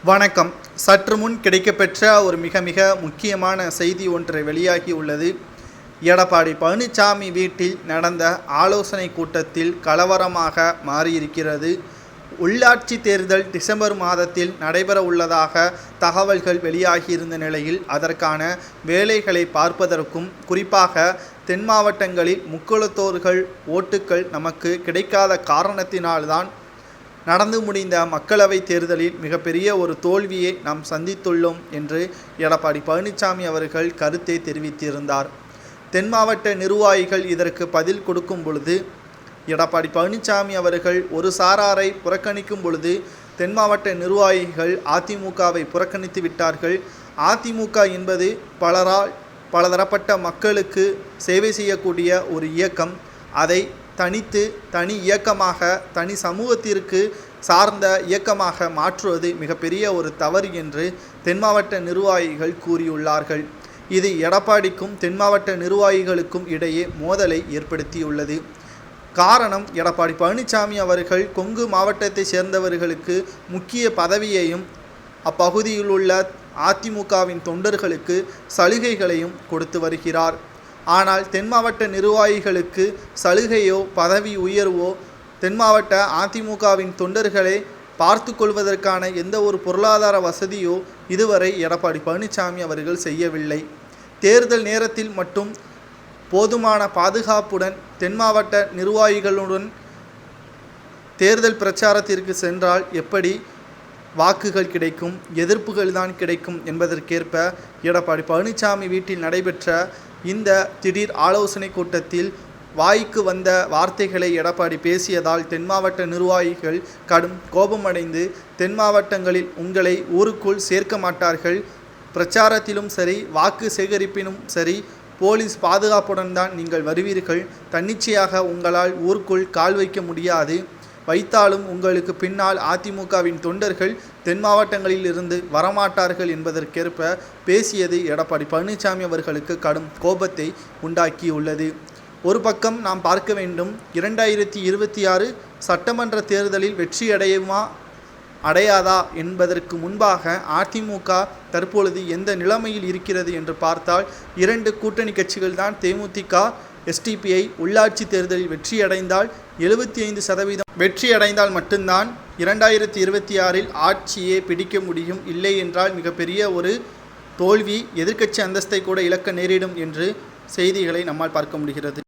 வணக்கம். சற்று முன் கிடைக்கப்பெற்ற ஒரு மிக மிக முக்கியமான செய்தி ஒன்று வெளியாகி உள்ளது. எடப்பாடி பழனிசாமி வீட்டில் நடந்த ஆலோசனை கூட்டத்தில் கலவரமாக மாறியிருக்கிறது. உள்ளாட்சி தேர்தல் டிசம்பர் மாதத்தில் நடைபெற உள்ளதாக தகவல்கள் வெளியாகியிருந்த நிலையில் அதற்கான வேலைகளை பார்ப்பதற்கும், குறிப்பாக தென் மாவட்டங்களில் முக்குளத்தோர்கள் ஓட்டுக்கள் நமக்கு கிடைக்காத காரணத்தினால்தான் நடந்து முடிந்த மக்களவை தேர்தலில் மிகப்பெரிய ஒரு தோல்வியை நாம் சந்தித்துள்ளோம் என்று எடப்பாடி பழனிசாமி அவர்கள் கருத்தை தெரிவித்திருந்தார். தென் மாவட்ட நிர்வாகிகள் இதற்கு பதில் கொடுக்கும் பொழுது, எடப்பாடி பழனிசாமி அவர்கள் ஒரு சாராரை புறக்கணிக்கும் பொழுது தென் மாவட்ட நிர்வாகிகள் அதிமுகவை புறக்கணித்து விட்டார்கள். அதிமுக என்பது பலதரப்பட்ட மக்களுக்கு சேவை செய்யக்கூடிய ஒரு இயக்கம். அதை தனி இயக்கமாக, தனி சமூகத்திற்கு சார்ந்த இயக்கமாக மாற்றுவது மிகப்பெரிய ஒரு தவறு என்று தென் மாவட்ட நிர்வாகிகள் கூறியுள்ளார்கள். இது எடப்பாடிக்கும் தென் மாவட்ட நிர்வாகிகளுக்கும் இடையே மோதலை ஏற்படுத்தியுள்ளது. காரணம், எடப்பாடி பழனிசாமி அவர்கள் கொங்கு மாவட்டத்தை சேர்ந்தவர்களுக்கு முக்கிய பதவியையும் அப்பகுதியில் உள்ள அதிமுகவின் தொண்டர்களுக்கு சலுகைகளையும் கொடுத்து வருகிறார். ஆனால் தென் மாவட்ட நிர்வாகிகளுக்கு சலுகையோ பதவி உயர்வோ தென் மாவட்ட அதிமுகவின் தொண்டர்களை பார்த்து கொள்வதற்கான எந்த ஒரு பொருளாதார வசதியோ இதுவரை எடப்பாடி பழனிசாமி அவர்கள் செய்யவில்லை. தேர்தல் நேரத்தில் மட்டும் போதுமான பாதுகாப்புடன் தென் மாவட்ட நிர்வாகிகளுடன் தேர்தல் பிரச்சாரத்திற்கு சென்றால் எப்படி வாக்குகள் கிடைக்கும், எதிர்ப்புகள் தான் கிடைக்கும் என்பதற்கேற்ப எடப்பாடி பழனிசாமி வீட்டில் நடைபெற்ற இந்த திடீர் ஆலோசனை கூட்டத்தில் வாய்க்கு வந்த வார்த்தைகளை எடப்பாடி பேசியதால் தென் மாவட்ட நிர்வாகிகள் கடும் கோபமடைந்து, தென் மாவட்டங்களில் உங்களை ஊருக்குள் சேர்க்க மாட்டார்கள், பிரச்சாரத்திலும் சரி வாக்கு சேகரிப்பினும் சரி போலீஸ் பாதுகாப்புடன் தான் நீங்கள் வருவீர்கள், தன்னிச்சையாக உங்களால் ஊருக்குள் கால் வைக்க முடியாது, வைத்தாலும் உங்களுக்கு பின்னால் அதிமுகவின் தொண்டர்கள் தென் மாவட்டங்களில் இருந்து வரமாட்டார்கள் என்பதற்கேற்ப பேசியது எடப்பாடி பழனிசாமி அவர்களுக்கு கடும் கோபத்தை உண்டாக்கியுள்ளது. ஒரு பக்கம் நாம் பார்க்க வேண்டும், 2026 சட்டமன்ற தேர்தலில் வெற்றியடையுமா அடையாதா என்பதற்கு முன்பாக அதிமுக தற்பொழுது எந்த நிலைமையில் இருக்கிறது என்று பார்த்தால், 2 கூட்டணி கட்சிகள் தான் தேமுதிக, எஸ்டிபிஐ உள்ளாட்சி தேர்தலில் வெற்றியடைந்தால் 75% வெற்றியடைந்தால் மட்டும்தான் 2026 ஆட்சியை பிடிக்க முடியும். இல்லை என்றால் மிகப்பெரிய ஒரு தோல்வி, எதிர்க்கட்சி அந்தஸ்தை கூட இழக்க நேரிடும் என்று செய்திகளை நம்மால் பார்க்க முடிகிறது.